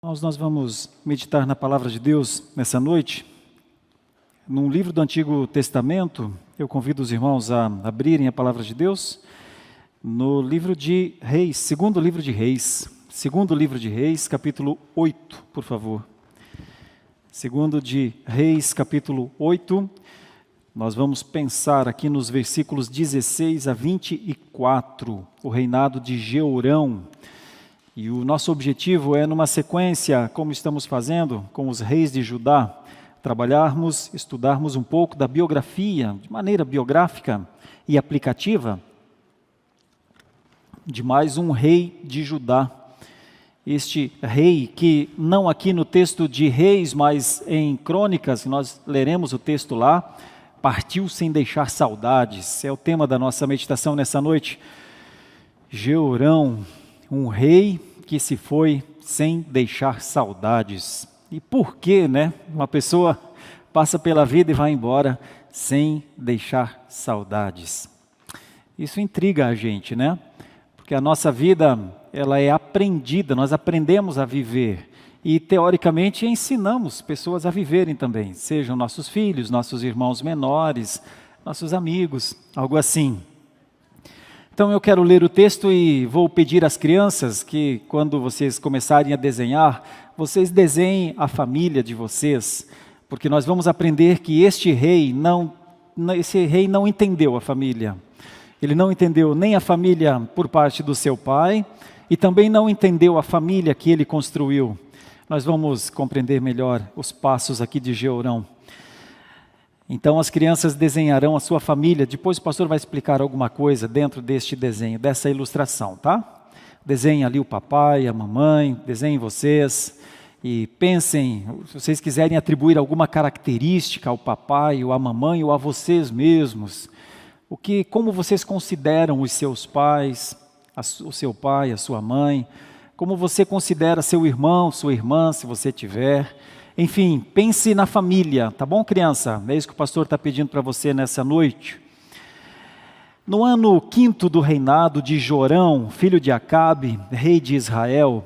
Irmãos, nós vamos meditar na palavra de Deus nessa noite. Num livro do Antigo Testamento, eu convido os irmãos a abrirem a palavra de Deus no livro de Reis, segundo livro de Reis, capítulo 8, por favor. Segundo de Reis, capítulo 8, nós vamos pensar aqui nos versículos 16 a 24, o reinado de Jeorão. E o nosso objetivo é, numa sequência, como estamos fazendo com os reis de Judá, trabalharmos, estudarmos um pouco da biografia, de maneira biográfica e aplicativa, de mais um rei de Judá. Este rei que, não aqui no texto de Reis, mas em Crônicas, nós leremos o texto lá, partiu sem deixar saudades. É o tema da nossa meditação nessa noite. Jeorão, um rei que se foi sem deixar saudades. E por que, né? Uma pessoa passa pela vida e vai embora sem deixar saudades. Isso intriga a gente, né? Porque a nossa vida, ela é aprendida, nós aprendemos a viver. E, teoricamente, ensinamos pessoas a viverem também. Sejam nossos filhos, nossos irmãos menores, nossos amigos, algo assim. Então eu quero ler o texto e vou pedir às crianças que, quando vocês começarem a desenhar, vocês desenhem a família de vocês, porque nós vamos aprender que esse rei não entendeu a família. Ele não entendeu nem a família por parte do seu pai e também não entendeu a família que ele construiu. Nós vamos compreender melhor os passos aqui de Jeorão. Então as crianças desenharão a sua família, depois o pastor vai explicar alguma coisa dentro deste desenho, dessa ilustração, tá? Desenhem ali o papai, a mamãe, desenhem vocês e pensem, se vocês quiserem atribuir alguma característica ao papai ou à mamãe ou a vocês mesmos, como vocês consideram os seus pais, o seu pai, a sua mãe, como você considera seu irmão, sua irmã, se você tiver. Enfim, pense na família, tá bom, criança? É isso que o pastor está pedindo para você nessa noite. No ano 5º do reinado de Jorão, filho de Acabe, rei de Israel,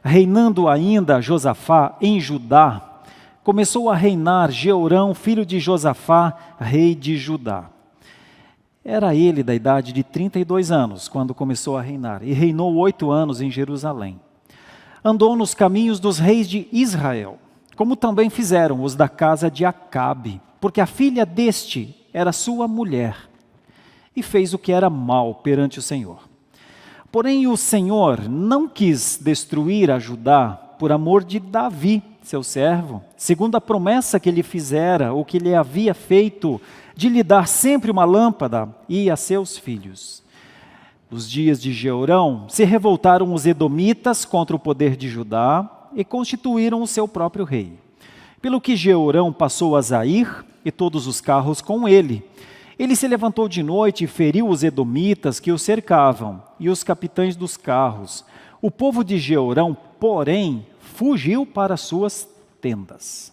reinando ainda Josafá em Judá, começou a reinar Jeorão, filho de Josafá, rei de Judá. Era ele da idade de 32 anos, quando começou a reinar, e reinou 8 anos em Jerusalém. Andou nos caminhos dos reis de Israel, como também fizeram os da casa de Acabe, porque a filha deste era sua mulher, e fez o que era mal perante o Senhor. Porém o Senhor não quis destruir a Judá por amor de Davi, seu servo, segundo a promessa que lhe fizera, ou que lhe havia feito, de lhe dar sempre uma lâmpada e a seus filhos. Nos dias de Jeorão, se revoltaram os edomitas contra o poder de Judá, e constituíram o seu próprio rei. Pelo que Jeorão passou a Zair e todos os carros com ele. Ele se levantou de noite e feriu os edomitas que o cercavam e os capitães dos carros. O povo de Jeorão, porém, fugiu para suas tendas.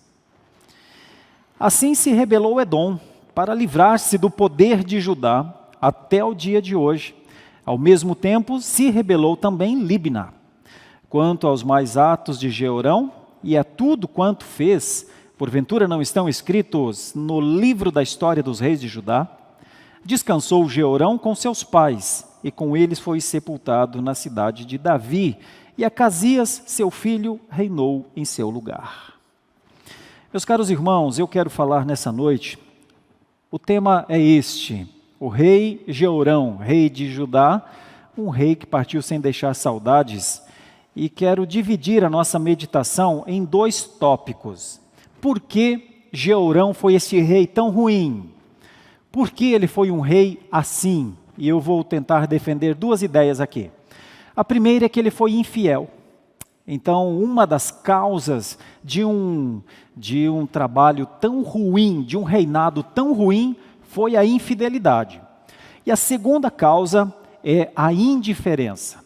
Assim se rebelou Edom para livrar-se do poder de Judá até o dia de hoje. Ao mesmo tempo se rebelou também Libna. Quanto aos mais atos de Jeorão e a tudo quanto fez, porventura não estão escritos no livro da história dos reis de Judá? Descansou Jeorão com seus pais, e com eles foi sepultado na cidade de Davi, e Acasias, seu filho, reinou em seu lugar. Meus caros irmãos, eu quero falar nessa noite, o tema é este, o rei Jeorão, rei de Judá, um rei que partiu sem deixar saudades. E quero dividir a nossa meditação em 2 tópicos. Por que Jeorão foi esse rei tão ruim? Por que ele foi um rei assim? E eu vou tentar defender 2 ideias aqui. A primeira é que ele foi infiel. Então, uma das causas de um trabalho tão ruim, de um reinado tão ruim, foi a infidelidade. E a segunda causa é a indiferença.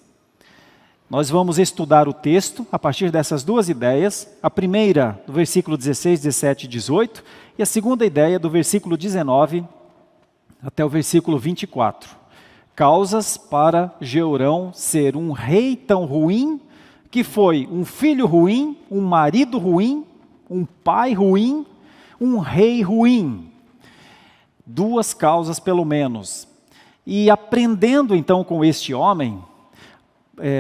Nós vamos estudar o texto a partir dessas 2 ideias, a primeira do versículo 16, 17 e 18, e a segunda ideia do versículo 19 até o versículo 24. Causas para Jeorão ser um rei tão ruim que foi um filho ruim, um marido ruim, um pai ruim, um rei ruim. 2 causas pelo menos. E aprendendo então com este homem,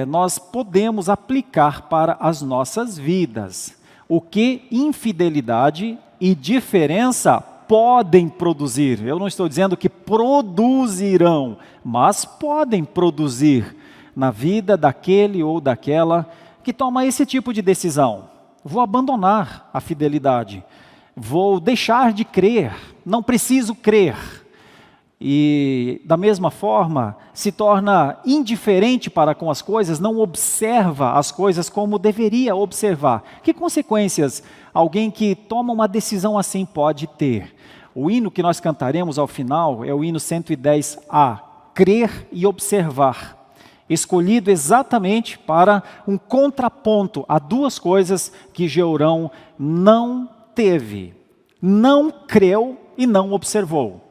nós podemos aplicar para as nossas vidas o que infidelidade e diferença podem produzir. Eu não estou dizendo que produzirão, mas podem produzir na vida daquele ou daquela que toma esse tipo de decisão. Vou abandonar a fidelidade, vou deixar de crer, não preciso crer. E da mesma forma, se torna indiferente para com as coisas, não observa as coisas como deveria observar. Que consequências alguém que toma uma decisão assim pode ter? O hino que nós cantaremos ao final é o hino 110A, Crer e Observar, escolhido exatamente para um contraponto a 2 coisas que Jeorão não teve. Não creu e não observou.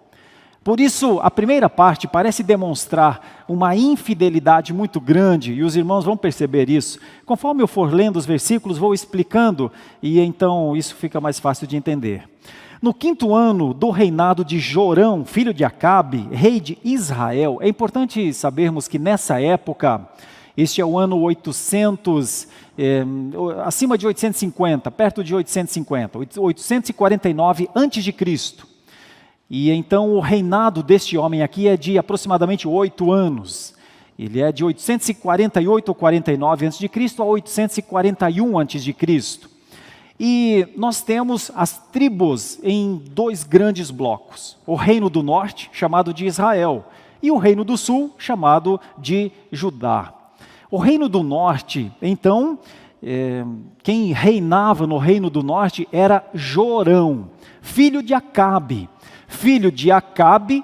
Por isso, a primeira parte parece demonstrar uma infidelidade muito grande, e os irmãos vão perceber isso. Conforme eu for lendo os versículos, vou explicando, e então isso fica mais fácil de entender. No 5º ano do reinado de Jorão, filho de Acabe, rei de Israel, é importante sabermos que nessa época, este é o ano 800, acima de 850, perto de 850, 849 a.C., e então o reinado deste homem aqui é de aproximadamente 8 anos. Ele é de 848 ou 49 a.C. a 841 a.C. E nós temos as tribos em 2 grandes blocos. O reino do norte, chamado de Israel, e o reino do sul, chamado de Judá. O reino do norte, então, quem reinava no reino do norte era Jorão, filho de Acabe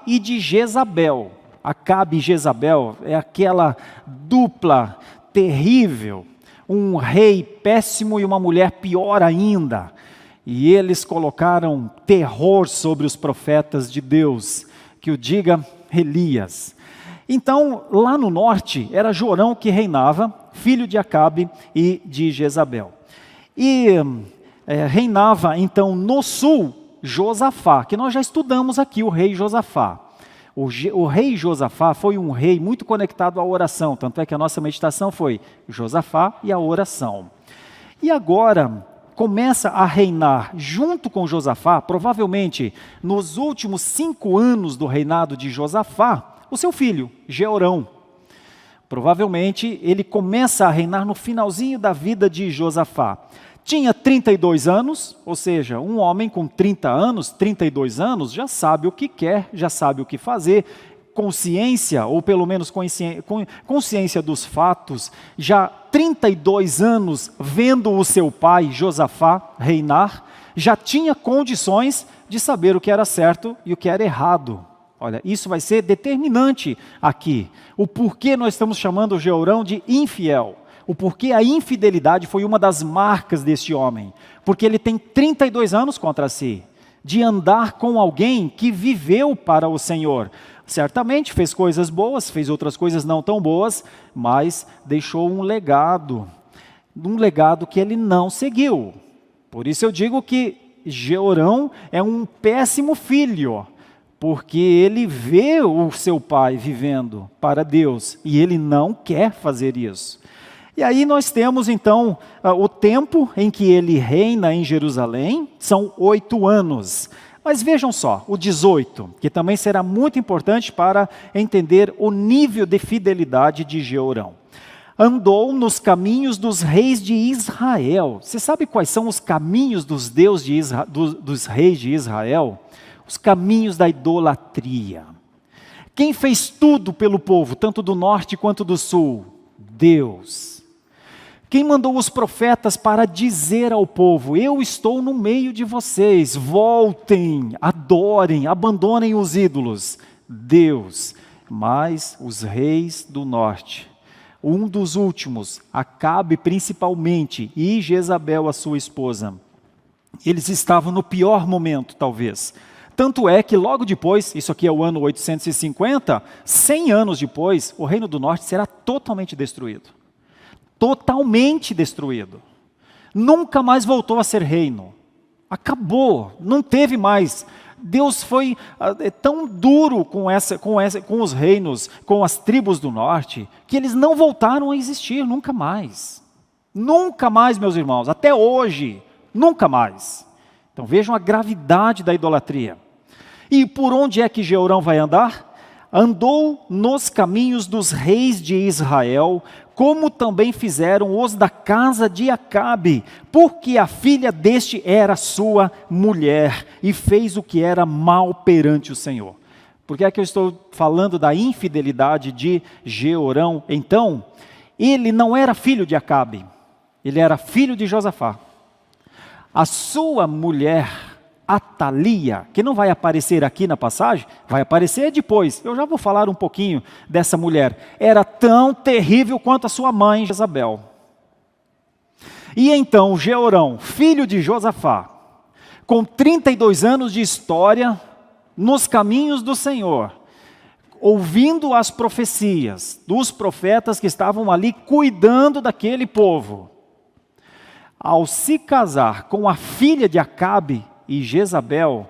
e de Jezabel. Acabe e Jezabel é aquela dupla terrível, um rei péssimo e uma mulher pior ainda. E eles colocaram terror sobre os profetas de Deus, que o diga Elias. Então, lá no norte, era Jorão que reinava, filho de Acabe e de Jezabel. E reinava, então, no sul, Josafá, que nós já estudamos aqui, o rei Josafá. O rei Josafá foi um rei muito conectado à oração, tanto é que a nossa meditação foi Josafá e a oração. E agora começa a reinar junto com Josafá, provavelmente nos últimos 5 anos do reinado de Josafá, o seu filho, Jeorão. Provavelmente ele começa a reinar no finalzinho da vida de Josafá. Tinha 32 anos, ou seja, um homem com 30 anos, 32 anos, já sabe o que quer, já sabe o que fazer, consciência, ou pelo menos consciência dos fatos, já 32 anos vendo o seu pai, Josafá, reinar, já tinha condições de saber o que era certo e o que era errado. Olha, isso vai ser determinante aqui. O porquê nós estamos chamando Jeorão de infiel. O porquê a infidelidade foi uma das marcas deste homem. Porque ele tem 32 anos contra si, de andar com alguém que viveu para o Senhor. Certamente fez coisas boas, fez outras coisas não tão boas, mas deixou um legado que ele não seguiu. Por isso eu digo que Jeorão é um péssimo filho, porque ele vê o seu pai vivendo para Deus, e ele não quer fazer isso. E aí nós temos então o tempo em que ele reina em Jerusalém, são 8 anos. Mas vejam só, o 18, que também será muito importante para entender o nível de fidelidade de Jeorão. Andou nos caminhos dos reis de Israel. Você sabe quais são os caminhos dos dos reis de Israel? Os caminhos da idolatria. Quem fez tudo pelo povo, tanto do norte quanto do sul? Deus. Quem mandou os profetas para dizer ao povo: eu estou no meio de vocês, voltem, adorem, abandonem os ídolos? Deus. Mas os reis do norte, um dos últimos, Acabe principalmente, e Jezabel, a sua esposa, eles estavam no pior momento, talvez. Tanto é que logo depois, isso aqui é o ano 850, 100 anos depois, o reino do norte será totalmente destruído. totalmente destruído. Nunca mais voltou a ser reino. Acabou, não teve mais. Deus foi tão duro com os reinos, com as tribos do norte, que eles não voltaram a existir nunca mais. Nunca mais, meus irmãos, até hoje, nunca mais. Então vejam a gravidade da idolatria. E por onde é que Jeorão vai andar? Andou nos caminhos dos reis de Israel, como também fizeram os da casa de Acabe, porque a filha deste era sua mulher, e fez o que era mal perante o Senhor. Por que é que eu estou falando da infidelidade de Jeorão? Então, ele não era filho de Acabe, ele era filho de Josafá. A sua mulher, Atalia, que não vai aparecer aqui na passagem, vai aparecer depois. Eu já vou falar um pouquinho dessa mulher. Era tão terrível quanto a sua mãe, Jezabel. E então Jeorão, filho de Josafá, com 32 anos de história nos caminhos do Senhor, ouvindo as profecias dos profetas que estavam ali cuidando daquele povo, ao se casar com a filha de Acabe e Jezabel,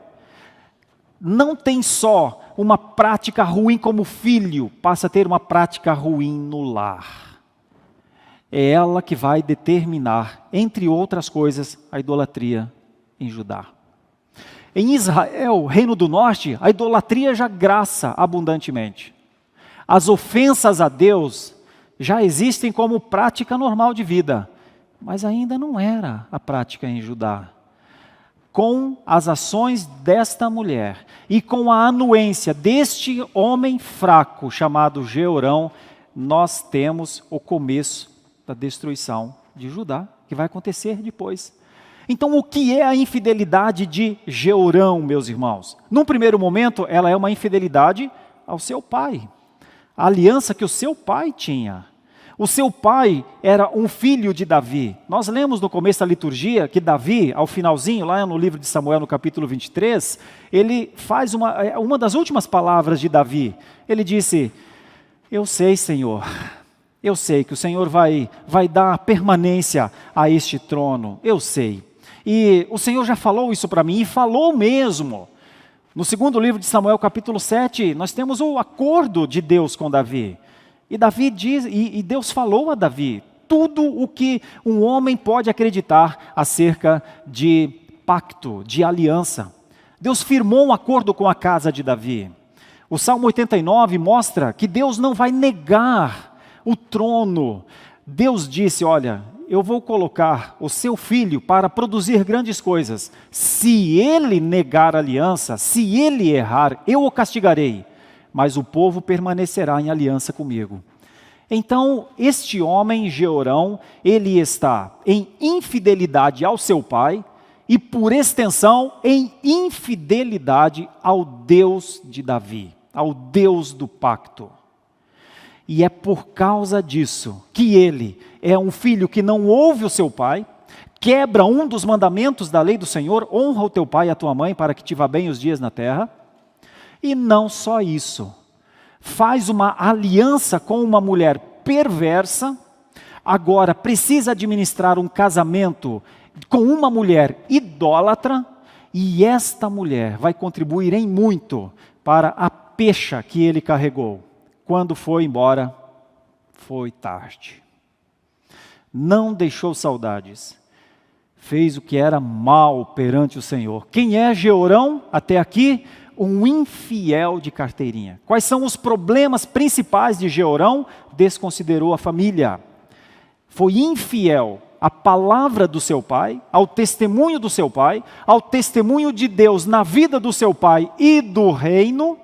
não tem só uma prática ruim como filho, passa a ter uma prática ruim no lar. É ela que vai determinar, entre outras coisas, a idolatria em Judá. Em Israel, reino do norte, a idolatria já graça abundantemente. As ofensas a Deus já existem como prática normal de vida, mas ainda não era a prática em Judá. Com as ações desta mulher e com a anuência deste homem fraco chamado Jeorão, nós temos o começo da destruição de Judá, que vai acontecer depois. Então, o que é a infidelidade de Jeorão, meus irmãos? Num primeiro momento, ela é uma infidelidade ao seu pai, a aliança que o seu pai tinha. O seu pai era um filho de Davi. Nós lemos no começo da liturgia que Davi, ao finalzinho, lá no livro de Samuel, no capítulo 23, ele faz uma das últimas palavras de Davi. Ele disse: eu sei, Senhor, eu sei que o Senhor vai dar permanência a este trono, eu sei. E o Senhor já falou isso para mim, e falou mesmo. No segundo livro de Samuel, capítulo 7, nós temos o acordo de Deus com Davi. E Davi diz, e Deus falou a Davi tudo o que um homem pode acreditar acerca de pacto, de aliança. Deus firmou um acordo com a casa de Davi. O Salmo 89 mostra que Deus não vai negar o trono. Deus disse: olha, eu vou colocar o seu filho para produzir grandes coisas. Se ele negar a aliança, se ele errar, eu o castigarei. Mas o povo permanecerá em aliança comigo. Então, este homem, Jeorão, ele está em infidelidade ao seu pai e, por extensão, em infidelidade ao Deus de Davi, ao Deus do pacto. E é por causa disso que ele é um filho que não ouve o seu pai, quebra um dos mandamentos da lei do Senhor: honra o teu pai e a tua mãe para que te vá bem os dias na terra. E não só isso, faz uma aliança com uma mulher perversa, agora precisa administrar um casamento com uma mulher idólatra, e esta mulher vai contribuir em muito para a pecha que ele carregou. Quando foi embora, foi tarde. Não deixou saudades, fez o que era mal perante o Senhor. Quem é Jeorão até aqui? Um infiel de carteirinha. Quais são os problemas principais de Jeorão? Desconsiderou a família. Foi infiel à palavra do seu pai, ao testemunho do seu pai, ao testemunho de Deus na vida do seu pai e do reino.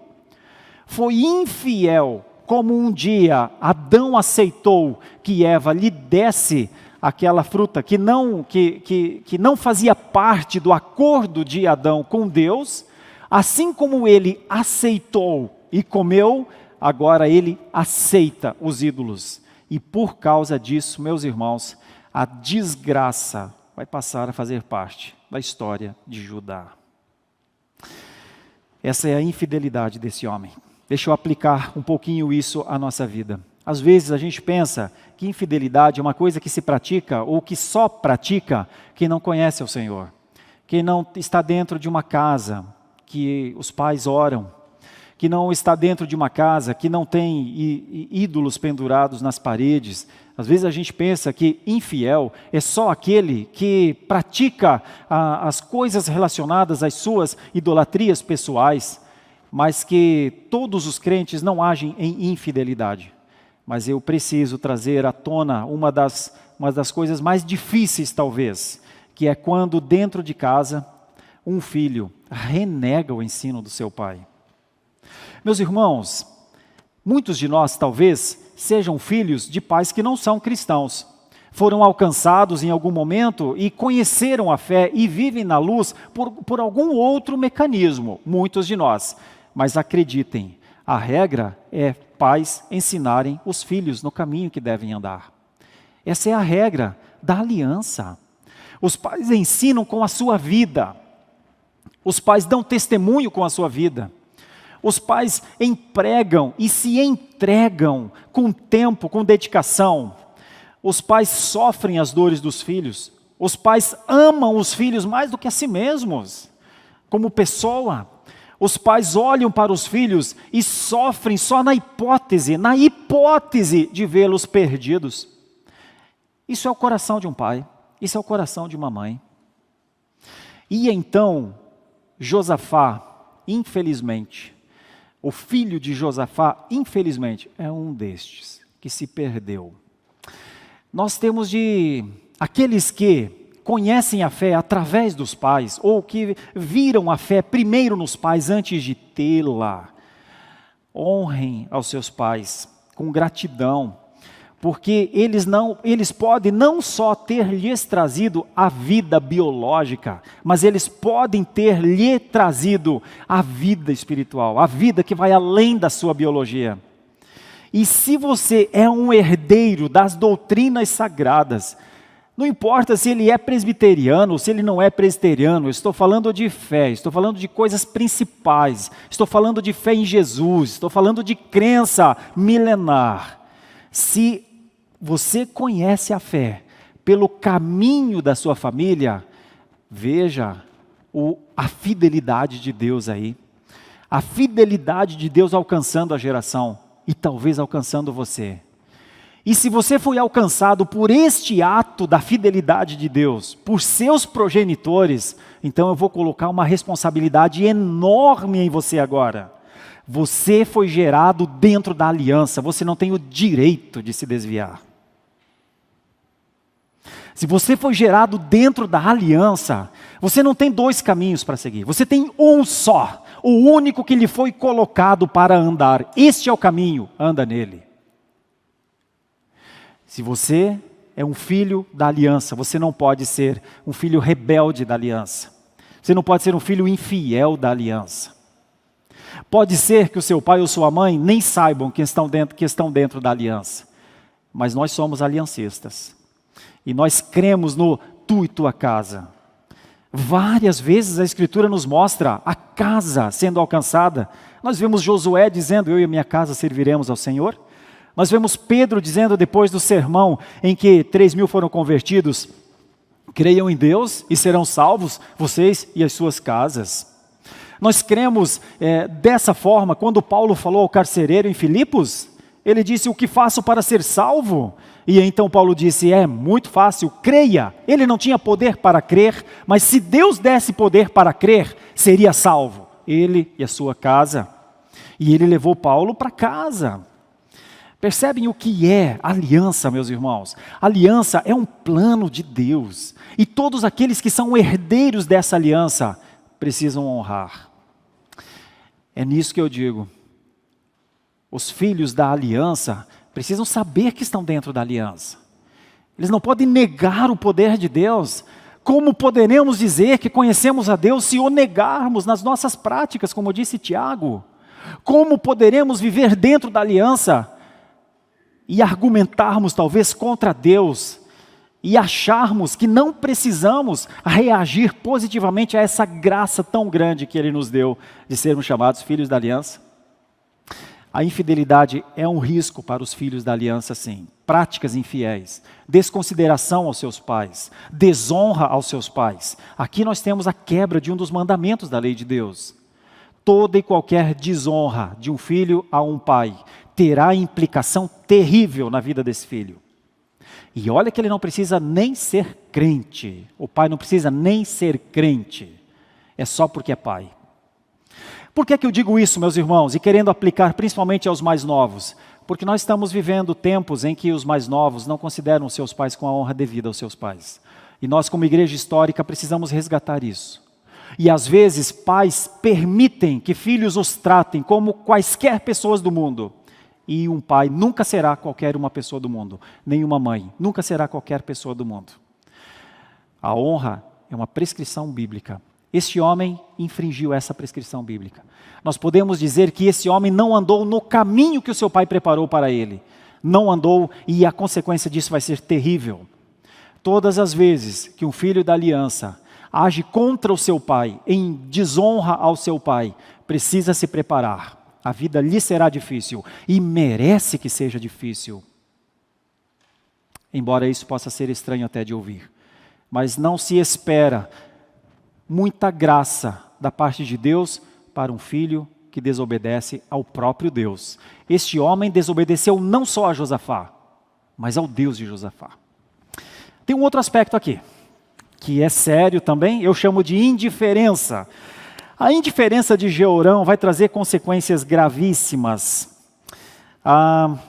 Foi infiel, como um dia Adão aceitou que Eva lhe desse aquela fruta que não fazia parte do acordo de Adão com Deus. Assim como ele aceitou e comeu, agora ele aceita os ídolos. E por causa disso, meus irmãos, a desgraça vai passar a fazer parte da história de Judá. Essa é a infidelidade desse homem. Deixa eu aplicar um pouquinho isso à nossa vida. Às vezes a gente pensa que infidelidade é uma coisa que se pratica ou que só pratica quem não conhece o Senhor, quem não está dentro de uma casa que os pais oram, que não está dentro de uma casa que não tem ídolos pendurados nas paredes. Às vezes a gente pensa que infiel é só aquele que pratica as coisas relacionadas às suas idolatrias pessoais, mas que todos os crentes não agem em infidelidade. Mas eu preciso trazer à tona uma das coisas mais difíceis, talvez, que é quando dentro de casa um filho renega o ensino do seu pai. Meus irmãos, muitos de nós talvez sejam filhos de pais que não são cristãos. Foram alcançados em algum momento e conheceram a fé e vivem na luz por algum outro mecanismo, muitos de nós. Mas acreditem, a regra é pais ensinarem os filhos no caminho que devem andar. Essa é a regra da aliança. Os pais ensinam com a sua vida. Os pais dão testemunho com a sua vida. Os pais empregam e se entregam com tempo, com dedicação. Os pais sofrem as dores dos filhos. Os pais amam os filhos mais do que a si mesmos, como pessoa. Os pais olham para os filhos e sofrem só na hipótese de vê-los perdidos. Isso é o coração de um pai, isso é o coração de uma mãe. E então, Josafá, infelizmente, o filho de Josafá, infelizmente, é um destes que se perdeu. Nós temos aqueles que conhecem a fé através dos pais, ou que viram a fé primeiro nos pais antes de tê-la. Honrem aos seus pais com gratidão, porque eles podem não só ter lhes trazido a vida biológica, mas eles podem ter lhe trazido a vida espiritual, a vida que vai além da sua biologia. E se você é um herdeiro das doutrinas sagradas, não importa se ele é presbiteriano ou se ele não é presbiteriano, eu estou falando de fé, estou falando de coisas principais, estou falando de fé em Jesus, estou falando de crença milenar. Se você conhece a fé pelo caminho da sua família, veja a fidelidade de Deus aí. A fidelidade de Deus alcançando a geração e talvez alcançando você. E se você foi alcançado por este ato da fidelidade de Deus, por seus progenitores, então eu vou colocar uma responsabilidade enorme em você agora. Você foi gerado dentro da aliança, você não tem o direito de se desviar. Se você foi gerado dentro da aliança, você não tem dois caminhos para seguir, você tem um só, o único que lhe foi colocado para andar. Este é o caminho, anda nele. Se você é um filho da aliança, você não pode ser um filho rebelde da aliança. Você não pode ser um filho infiel da aliança. Pode ser que o seu pai ou sua mãe nem saibam que estão dentro da aliança. Mas nós somos aliancistas. E nós cremos no tu e tua casa. Várias vezes a Escritura nos mostra a casa sendo alcançada. Nós vemos Josué dizendo, eu e a minha casa serviremos ao Senhor. Nós vemos Pedro dizendo depois do sermão em que 3.000 foram convertidos, creiam em Deus e serão salvos, vocês e as suas casas. Nós cremos dessa forma, quando Paulo falou ao carcereiro em Filipos, ele disse, o que faço para ser salvo? E então Paulo disse, é muito fácil, creia. Ele não tinha poder para crer, mas se Deus desse poder para crer, seria salvo, ele e a sua casa. E ele levou Paulo para casa. Percebem o que é aliança, meus irmãos? Aliança é um plano de Deus. E todos aqueles que são herdeiros dessa aliança precisam honrar. É nisso que eu digo. Os filhos da aliança precisam saber que estão dentro da aliança. Eles não podem negar o poder de Deus. Como poderemos dizer que conhecemos a Deus se o negarmos nas nossas práticas, como disse Tiago? Como poderemos viver dentro da aliança e argumentarmos talvez contra Deus e acharmos que não precisamos reagir positivamente a essa graça tão grande que Ele nos deu de sermos chamados filhos da aliança? A infidelidade é um risco para os filhos da aliança, sim. Práticas infiéis, desconsideração aos seus pais, desonra aos seus pais. Aqui nós temos a quebra de um dos mandamentos da lei de Deus. Toda e qualquer desonra de um filho a um pai terá implicação terrível na vida desse filho. E olha que ele não precisa nem ser crente. O pai não precisa nem ser crente. É só porque é pai. Por que eu digo isso, meus irmãos? E querendo aplicar principalmente aos mais novos. Porque nós estamos vivendo tempos em que os mais novos não consideram seus pais com a honra devida aos seus pais. E nós, como igreja histórica, precisamos resgatar isso. E às vezes pais permitem que filhos os tratem como quaisquer pessoas do mundo. E um pai nunca será qualquer uma pessoa do mundo. Nem uma mãe nunca será qualquer pessoa do mundo. A honra é uma prescrição bíblica. Este homem infringiu essa prescrição bíblica. Nós podemos dizer que esse homem não andou no caminho que o seu pai preparou para ele. Não andou, e a consequência disso vai ser terrível. Todas as vezes que um filho da aliança age contra o seu pai, em desonra ao seu pai, precisa se preparar. A vida lhe será difícil e merece que seja difícil. Embora isso possa ser estranho até de ouvir. Mas não se espera muita graça da parte de Deus para um filho que desobedece ao próprio Deus. Este homem desobedeceu não só a Josafá, mas ao Deus de Josafá. Tem um outro aspecto aqui, que é sério também, eu chamo de indiferença. A indiferença de Jeorão vai trazer consequências gravíssimas.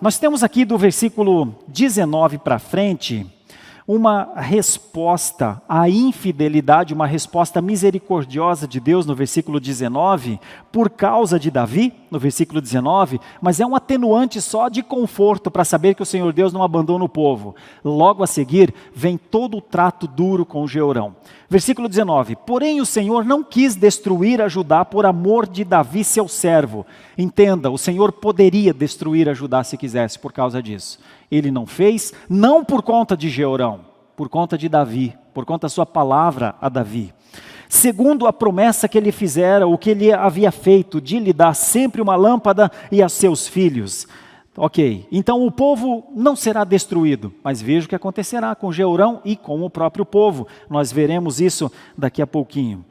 Nós temos aqui do versículo 19 para frente, uma resposta à infidelidade, uma resposta misericordiosa de Deus no versículo 19, por causa de Davi, no versículo 19, mas é um atenuante só de conforto para saber que o Senhor Deus não abandona o povo. Logo a seguir, vem todo o trato duro com Jeorão. Versículo 19, porém o Senhor não quis destruir a Judá por amor de Davi, seu servo. Entenda, o Senhor poderia destruir a Judá se quisesse por causa disso. Ele não fez, não por conta de Jeorão, por conta de Davi, por conta da sua palavra a Davi. Segundo a promessa que ele fizera, o que ele havia feito, de lhe dar sempre uma lâmpada e a seus filhos. Ok, então o povo não será destruído, mas veja o que acontecerá com Jeorão e com o próprio povo. Nós veremos isso daqui a pouquinho,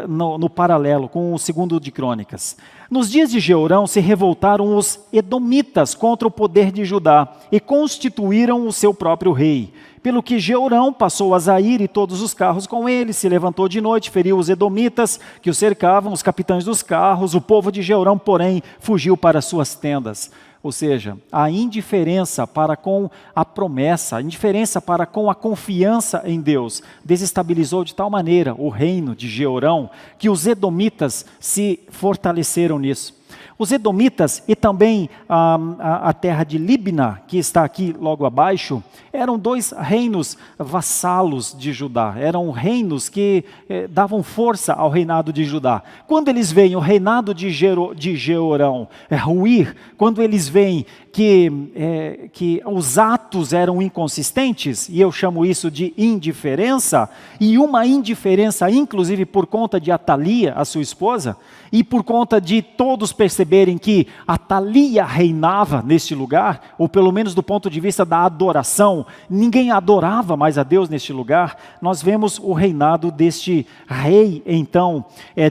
no paralelo com o 2 de Crônicas. Nos dias de Jeorão se revoltaram os edomitas contra o poder de Judá e constituíram o seu próprio rei. Pelo que Jeorão passou a Zair e todos os carros com ele, se levantou de noite, feriu os edomitas que o cercavam, os capitães dos carros. O povo de Jeorão, porém, fugiu para suas tendas. Ou seja, a indiferença para com a promessa, a indiferença para com a confiança em Deus, desestabilizou de tal maneira o reino de Jeorão, que os edomitas se fortaleceram nisso. Os edomitas e também a terra de Líbna, que está aqui logo abaixo, eram dois reinos vassalos de Judá, eram reinos que davam força ao reinado de Judá. Quando eles veem o reinado de Jeorão ruir, quando eles veem que os atos eram inconsistentes, e eu chamo isso de indiferença, e uma indiferença inclusive por conta de Atalia, a sua esposa, e por conta de todos perceberem que Atalia reinava neste lugar, ou pelo menos do ponto de vista da adoração, ninguém adorava mais a Deus neste lugar, nós vemos o reinado deste rei, então,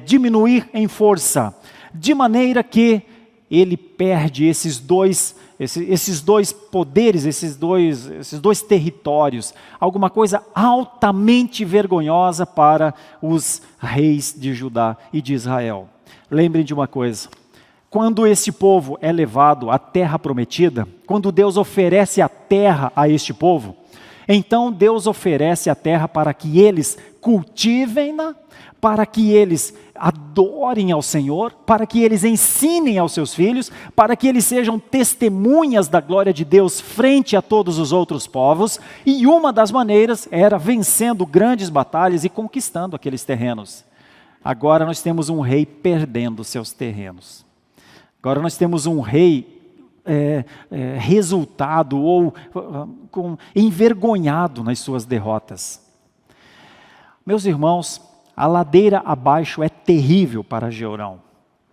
diminuir em força, de maneira que ele perde esses dois poderes, esses dois territórios, alguma coisa altamente vergonhosa para os reis de Judá e de Israel. Lembrem de uma coisa, quando esse povo é levado à terra prometida, quando Deus oferece a terra a este povo, então Deus oferece a terra para que eles cultivem-na, para que eles adorem ao Senhor, para que eles ensinem aos seus filhos, para que eles sejam testemunhas da glória de Deus frente a todos os outros povos, e uma das maneiras era vencendo grandes batalhas e conquistando aqueles terrenos. Agora nós temos um rei perdendo seus terrenos. Agora nós temos um rei resultado ou envergonhado nas suas derrotas. Meus irmãos, a ladeira abaixo é terrível para Jeorão,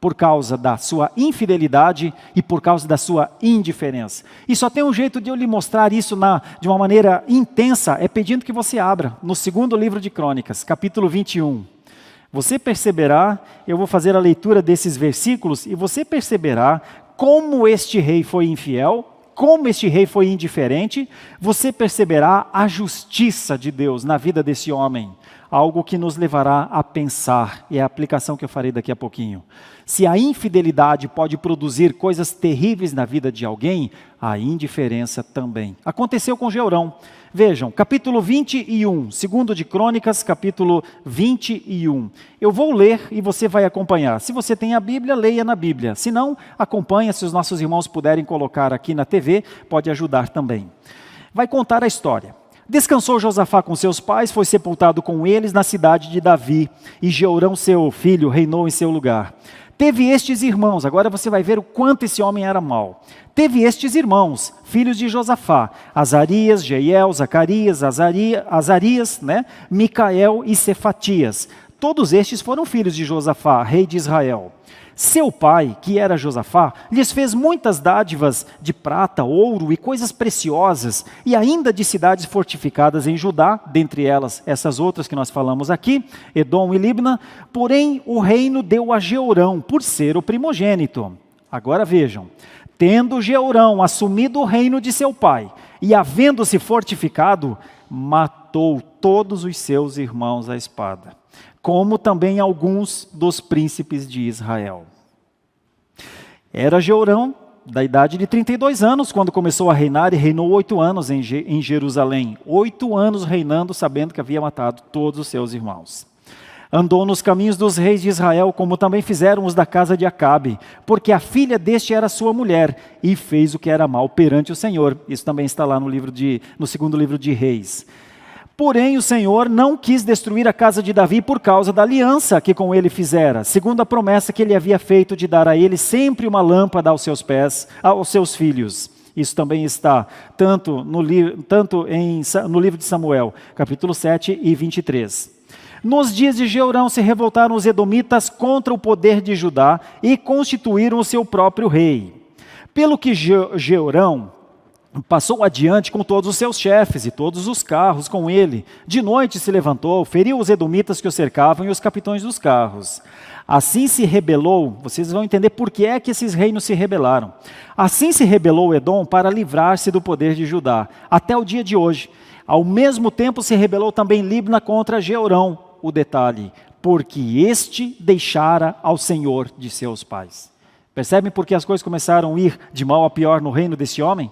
por causa da sua infidelidade e por causa da sua indiferença. E só tem um jeito de eu lhe mostrar isso de uma maneira intensa, é pedindo que você abra no segundo livro de Crônicas, capítulo 21. Você perceberá, eu vou fazer a leitura desses versículos, e você perceberá como este rei foi infiel, como este rei foi indiferente. Você perceberá a justiça de Deus na vida desse homem. Algo que nos levará a pensar, e é a aplicação que eu farei daqui a pouquinho. Se a infidelidade pode produzir coisas terríveis na vida de alguém, a indiferença também. Aconteceu com Jeorão. Vejam, capítulo 21, segundo de Crônicas, capítulo 21. Eu vou ler e você vai acompanhar. Se você tem a Bíblia, leia na Bíblia. Se não, acompanha. Se os nossos irmãos puderem colocar aqui na TV, pode ajudar também. Vai contar a história. Descansou Josafá com seus pais, foi sepultado com eles na cidade de Davi, e Jeorão, seu filho, reinou em seu lugar. Teve estes irmãos, agora você vai ver o quanto esse homem era mau. Teve estes irmãos, filhos de Josafá, Azarias, Jeiel, Zacarias, Azarias, Micael e Cefatias. Todos estes foram filhos de Josafá, rei de Israel. Seu pai, que era Josafá, lhes fez muitas dádivas de prata, ouro e coisas preciosas, e ainda de cidades fortificadas em Judá, dentre elas essas outras que nós falamos aqui, Edom e Libna. Porém o reino deu a Jeorão, por ser o primogênito. Agora vejam, tendo Jeorão assumido o reino de seu pai, e havendo-se fortificado, matou todos os seus irmãos à espada, como também alguns dos príncipes de Israel. Era Jeorão da idade de 32 anos, quando começou a reinar, e reinou 8 anos em Jerusalém. 8 anos reinando, sabendo que havia matado todos os seus irmãos. Andou nos caminhos dos reis de Israel, como também fizeram os da casa de Acabe, porque a filha deste era sua mulher, e fez o que era mal perante o Senhor. Isso também está lá no segundo livro de Reis. Porém o Senhor não quis destruir a casa de Davi por causa da aliança que com ele fizera, segundo a promessa que ele havia feito de dar a ele sempre uma lâmpada aos seus pés, aos seus filhos. Isso também está tanto no livro de Samuel, capítulo 7 e 23. Nos dias de Jeorão se revoltaram os edomitas contra o poder de Judá e constituíram o seu próprio rei. Pelo que Jeorão passou adiante com todos os seus chefes e todos os carros com ele. De noite se levantou, feriu os edomitas que o cercavam e os capitães dos carros. Assim se rebelou, vocês vão entender por que é que esses reinos se rebelaram. Assim se rebelou Edom para livrar-se do poder de Judá, até o dia de hoje. Ao mesmo tempo se rebelou também Libna contra Jeorão, o detalhe, porque este deixara ao Senhor de seus pais. Percebem por que as coisas começaram a ir de mal a pior no reino desse homem?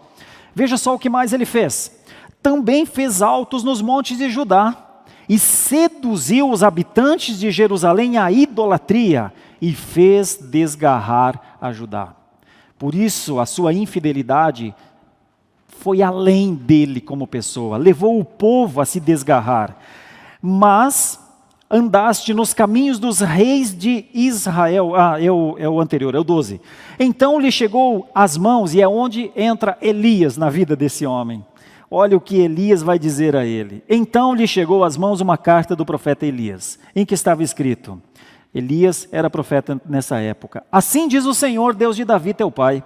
Veja só o que mais ele fez. Também fez altos nos montes de Judá e seduziu os habitantes de Jerusalém à idolatria e fez desgarrar a Judá. Por isso a sua infidelidade foi além dele como pessoa, levou o povo a se desgarrar. Mas andaste nos caminhos dos reis de Israel. É o anterior, é o 12. Então lhe chegou às mãos, e é onde entra Elias na vida desse homem. Olha o que Elias vai dizer a ele. Então lhe chegou às mãos uma carta do profeta Elias, em que estava escrito, Elias era profeta nessa época. Assim diz o Senhor, Deus de Davi teu pai,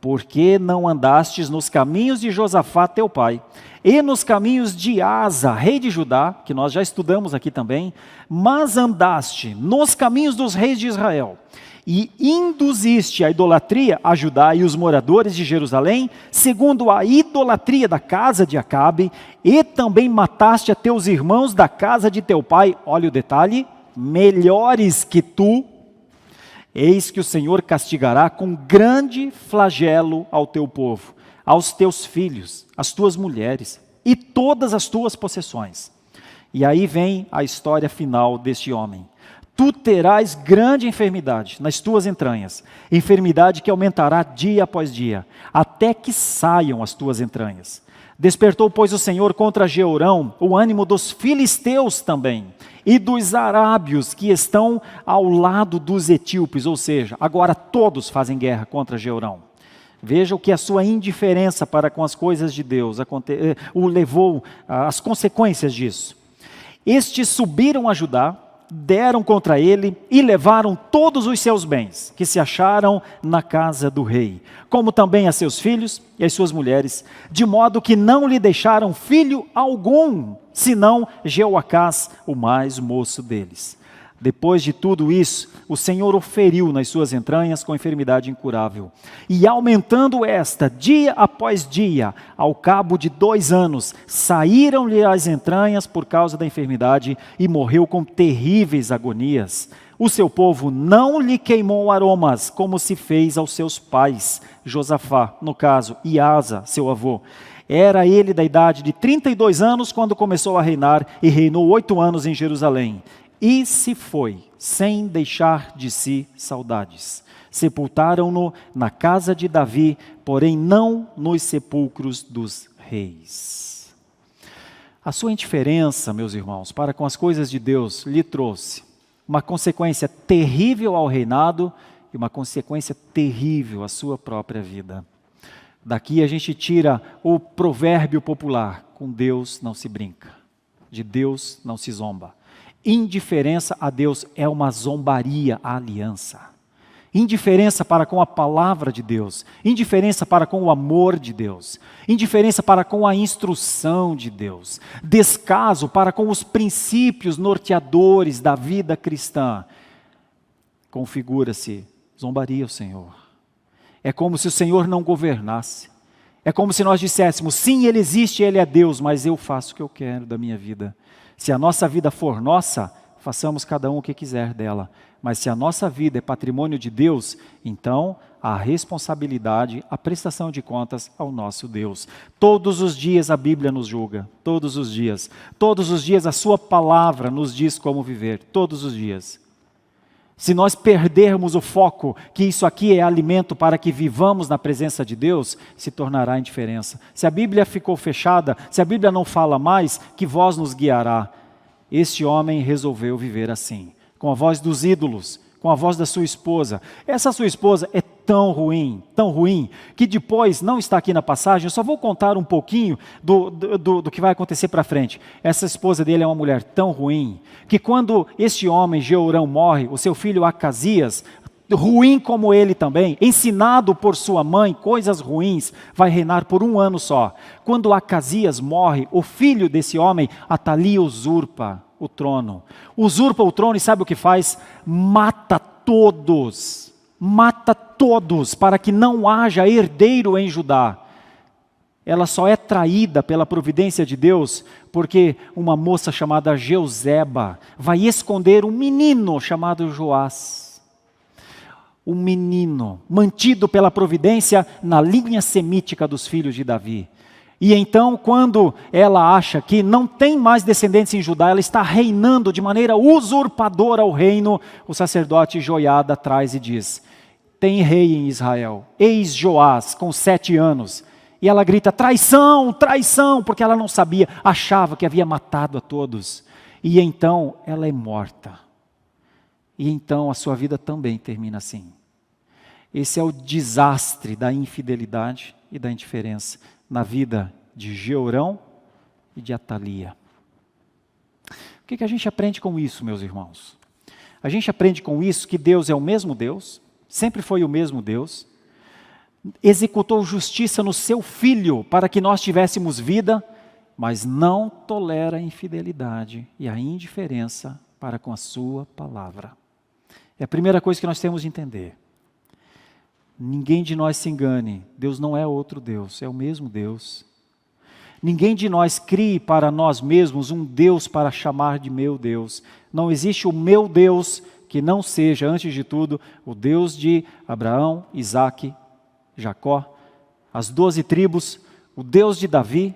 porque não andastes nos caminhos de Josafá teu pai, e nos caminhos de Asa, rei de Judá, que nós já estudamos aqui também, mas andaste nos caminhos dos reis de Israel, e induziste a idolatria a Judá e os moradores de Jerusalém, segundo a idolatria da casa de Acabe, e também mataste a teus irmãos da casa de teu pai, olha o detalhe, melhores que tu. Eis que o Senhor castigará com grande flagelo ao teu povo, aos teus filhos, às tuas mulheres e todas as tuas possessões. E aí vem a história final deste homem. Tu terás grande enfermidade nas tuas entranhas, enfermidade que aumentará dia após dia, até que saiam as tuas entranhas. Despertou, pois, o Senhor contra Jeorão o ânimo dos filisteus também, e dos arábios que estão ao lado dos etíopes, ou seja, agora todos fazem guerra contra Jeorão. Veja o que a sua indiferença para com as coisas de Deus o levou às consequências disso. Estes subiram a Judá, deram contra ele e levaram todos os seus bens, que se acharam na casa do rei, como também a seus filhos e as suas mulheres, de modo que não lhe deixaram filho algum, senão Jeoacás, o mais moço deles. Depois de tudo isso, o Senhor o feriu nas suas entranhas com enfermidade incurável. E aumentando esta, dia após dia, ao cabo de 2 anos, saíram-lhe as entranhas por causa da enfermidade e morreu com terríveis agonias. O seu povo não lhe queimou aromas, como se fez aos seus pais, Josafá, no caso, e Asa, seu avô. Era ele da idade de 32 anos quando começou a reinar e reinou 8 anos em Jerusalém. E se foi, sem deixar de si saudades. Sepultaram-no na casa de Davi, porém não nos sepulcros dos reis. A sua indiferença, meus irmãos, para com as coisas de Deus, lhe trouxe uma consequência terrível ao reinado e uma consequência terrível à sua própria vida. Daqui a gente tira o provérbio popular: com Deus não se brinca, de Deus não se zomba. Indiferença a Deus é uma zombaria à aliança. Indiferença para com a palavra de Deus, indiferença para com o amor de Deus, indiferença para com a instrução de Deus, descaso para com os princípios norteadores da vida cristã. Configura-se zombaria ao Senhor. É como se o Senhor não governasse. É como se nós disséssemos: sim, Ele existe, Ele é Deus, mas eu faço o que eu quero da minha vida. Se a nossa vida for nossa, façamos cada um o que quiser dela. Mas se a nossa vida é patrimônio de Deus, então a responsabilidade, a prestação de contas ao nosso Deus. Todos os dias a Bíblia nos julga, todos os dias. Todos os dias a sua palavra nos diz como viver, todos os dias. Se nós perdermos o foco, que isso aqui é alimento para que vivamos na presença de Deus, se tornará indiferença. Se a Bíblia ficou fechada, se a Bíblia não fala mais, que voz nos guiará? Este homem resolveu viver assim, com a voz dos ídolos, com a voz da sua esposa. Essa sua esposa é tão ruim, que depois, não está aqui na passagem, eu só vou contar um pouquinho do que vai acontecer para frente. Essa esposa dele é uma mulher tão ruim, que quando este homem, Jeorão, morre, o seu filho Acasias, ruim como ele também, ensinado por sua mãe coisas ruins, vai reinar por 1 ano só. Quando Acasias morre, o filho desse homem, Atalia, usurpa o trono. Usurpa o trono e sabe o que faz? Mata todos para que não haja herdeiro em Judá. Ela só é traída pela providência de Deus porque uma moça chamada Jeuzeba vai esconder um menino chamado Joás. Um menino mantido pela providência na linha semítica dos filhos de Davi. E então, quando ela acha que não tem mais descendentes em Judá, ela está reinando de maneira usurpadora o reino, o sacerdote Joiada traz e diz: tem rei em Israel, eis Joás, com 7 anos. E ela grita: traição, traição, porque ela não sabia, achava que havia matado a todos. E então ela é morta. E então a sua vida também termina assim. Esse é o desastre da infidelidade e da indiferença na vida de Jeorão e de Atalia. O que a gente aprende com isso, meus irmãos? A gente aprende com isso que Deus é o mesmo Deus, sempre foi o mesmo Deus, executou justiça no seu Filho para que nós tivéssemos vida, mas não tolera a infidelidade e a indiferença para com a sua palavra. É a primeira coisa que nós temos de entender. Ninguém de nós se engane, Deus não é outro Deus, é o mesmo Deus. Ninguém de nós crie para nós mesmos um Deus para chamar de meu Deus. Não existe o meu Deus que não seja, antes de tudo, o Deus de Abraão, Isaque, Jacó, as 12 tribos, o Deus de Davi,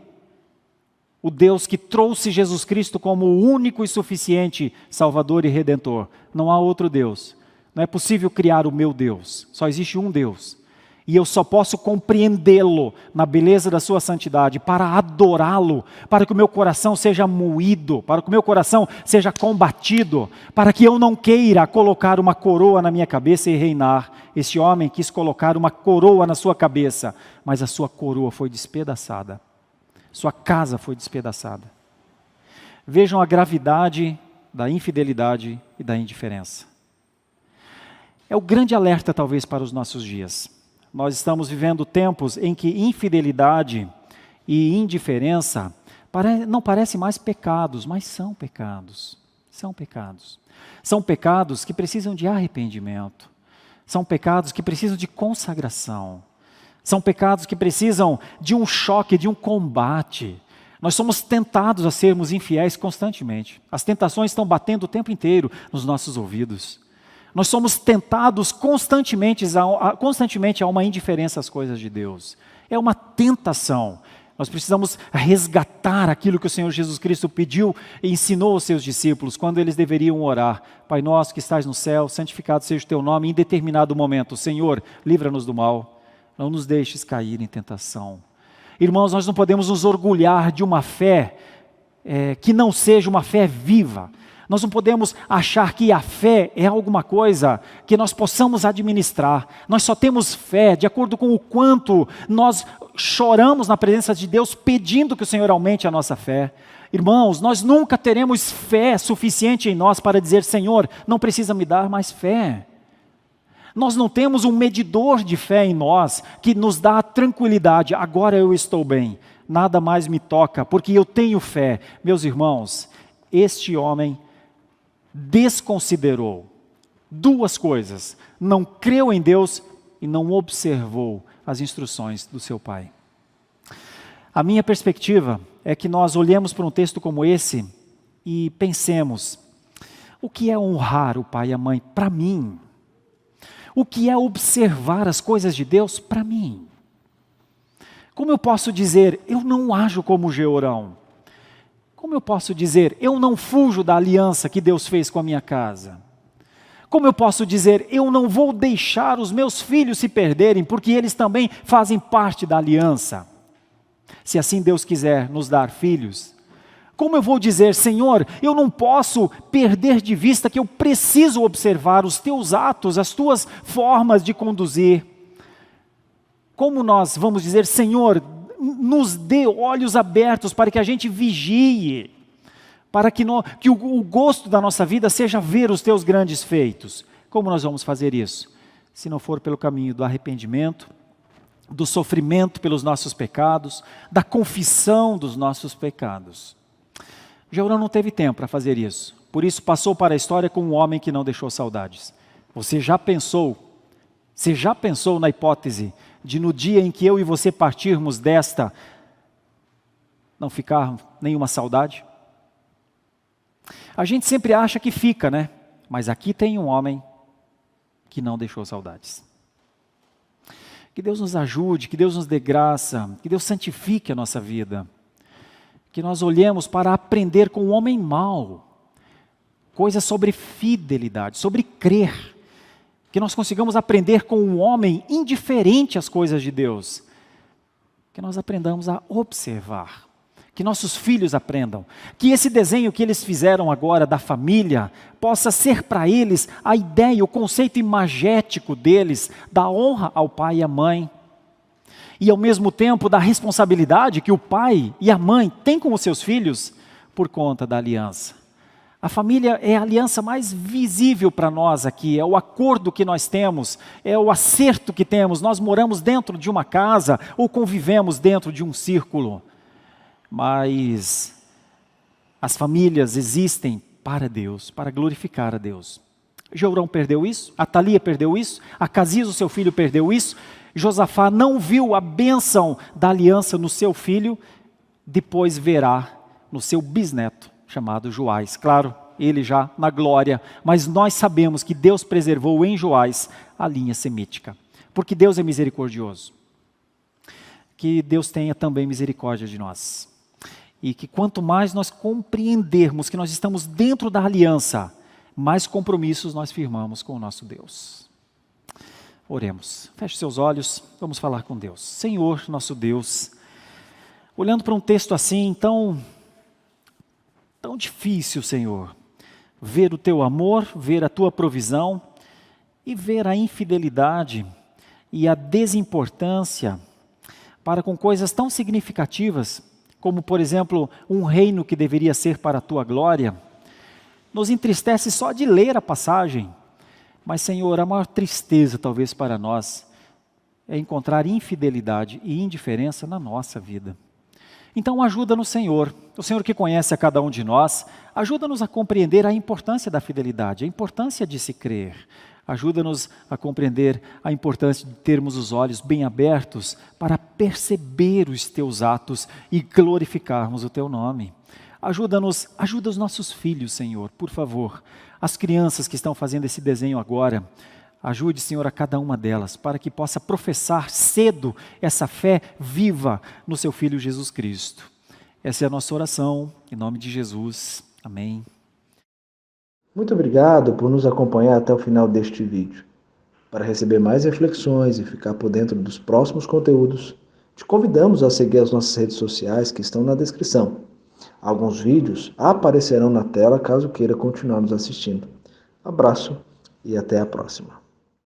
o Deus que trouxe Jesus Cristo como o único e suficiente Salvador e Redentor. Não há outro Deus. Não é possível criar o meu Deus. Só existe um Deus. E eu só posso compreendê-lo na beleza da sua santidade, para adorá-lo, para que o meu coração seja moído, para que o meu coração seja combatido, para que eu não queira colocar uma coroa na minha cabeça e reinar. Esse homem quis colocar uma coroa na sua cabeça, mas a sua coroa foi despedaçada. Sua casa foi despedaçada. Vejam a gravidade da infidelidade e da indiferença. É o grande alerta, talvez, para os nossos dias. Nós estamos vivendo tempos em que infidelidade e indiferença não parecem mais pecados, mas são pecados. São pecados. São pecados que precisam de arrependimento. São pecados que precisam de consagração. São pecados que precisam de um choque, de um combate. Nós somos tentados a sermos infiéis constantemente. As tentações estão batendo o tempo inteiro nos nossos ouvidos. Nós somos tentados constantemente a uma indiferença às coisas de Deus. É uma tentação. Nós precisamos resgatar aquilo que o Senhor Jesus Cristo pediu e ensinou aos seus discípulos, quando eles deveriam orar. Pai nosso que estás no céu, santificado seja o teu nome, em determinado momento. Senhor, livra-nos do mal, não nos deixes cair em tentação. Irmãos, nós não podemos nos orgulhar de uma fé que não seja uma fé viva. Nós não podemos achar que a fé é alguma coisa que nós possamos administrar. Nós só temos fé de acordo com o quanto nós choramos na presença de Deus, pedindo que o Senhor aumente a nossa fé. Irmãos, nós nunca teremos fé suficiente em nós para dizer, Senhor, não precisa me dar mais fé. Nós não temos um medidor de fé em nós que nos dá a tranquilidade, agora eu estou bem, nada mais me toca, porque eu tenho fé. Meus irmãos, este homem desconsiderou duas coisas: não creu em Deus e não observou as instruções do seu pai. A minha perspectiva é que nós olhemos para um texto como esse e pensemos, o que é honrar o pai e a mãe para mim? O que é observar as coisas de Deus para mim? Como eu posso dizer, eu não ajo como Georão? Como eu posso dizer, eu não fujo da aliança que Deus fez com a minha casa? Como eu posso dizer, eu não vou deixar os meus filhos se perderem, porque eles também fazem parte da aliança? Se assim Deus quiser nos dar filhos. Como eu vou dizer, Senhor, eu não posso perder de vista que eu preciso observar os teus atos, as tuas formas de conduzir? Como nós vamos dizer, Senhor, nos dê olhos abertos para que a gente vigie, para que o gosto da nossa vida seja ver os teus grandes feitos? Como nós vamos fazer isso? Se não for pelo caminho do arrependimento, do sofrimento pelos nossos pecados, da confissão dos nossos pecados. Georão não teve tempo para fazer isso, por isso passou para a história como um homem que não deixou saudades. Você já pensou na hipótese de no dia em que eu e você partirmos desta, não ficar nenhuma saudade? A gente sempre acha que fica, né? Mas aqui tem um homem que não deixou saudades. Que Deus nos ajude, que Deus nos dê graça, que Deus santifique a nossa vida. Que nós olhemos para aprender com o homem mau, coisas sobre fidelidade, sobre crer. Que nós consigamos aprender com um homem indiferente às coisas de Deus. Que nós aprendamos a observar. Que nossos filhos aprendam. Que esse desenho que eles fizeram agora da família possa ser para eles a ideia, o conceito imagético deles, da honra ao pai e à mãe. E ao mesmo tempo da responsabilidade que o pai e a mãe têm com os seus filhos por conta da aliança. A família é a aliança mais visível para nós aqui, é o acordo que nós temos, é o acerto que temos. Nós moramos dentro de uma casa ou convivemos dentro de um círculo. Mas as famílias existem para Deus, para glorificar a Deus. Georão perdeu isso, Atalia perdeu isso, Acasias, o seu filho, perdeu isso. Josafá não viu a bênção da aliança no seu filho, depois verá no seu bisneto, chamado Joás. Claro, ele já na glória, mas nós sabemos que Deus preservou em Joás a linha semítica, porque Deus é misericordioso. Que Deus tenha também misericórdia de nós. E que quanto mais nós compreendermos que nós estamos dentro da aliança, mais compromissos nós firmamos com o nosso Deus. Oremos. Feche seus olhos, vamos falar com Deus. Senhor, nosso Deus, olhando para um texto assim, tão difícil, Senhor, ver o teu amor, ver a tua provisão e ver a infidelidade e a desimportância para com coisas tão significativas, como, por exemplo, um reino que deveria ser para a tua glória. nos entristece só de ler a passagem. Mas, Senhor, a maior tristeza talvez para nós é encontrar infidelidade e indiferença na nossa vida. Então ajuda-nos, Senhor, o Senhor que conhece a cada um de nós, ajuda-nos a compreender a importância da fidelidade, a importância de se crer. Ajuda-nos a compreender a importância de termos os olhos bem abertos para perceber os teus atos e glorificarmos o teu nome. Ajuda os nossos filhos, Senhor, por favor. As crianças que estão fazendo esse desenho agora, ajude, Senhor, a cada uma delas, para que possa professar cedo essa fé viva no seu Filho Jesus Cristo. Essa é a nossa oração, em nome de Jesus. Amém. Muito obrigado por nos acompanhar até o final deste vídeo. Para receber mais reflexões e ficar por dentro dos próximos conteúdos, te convidamos a seguir as nossas redes sociais que estão na descrição. Alguns vídeos aparecerão na tela caso queira continuar nos assistindo. Abraço e até a próxima.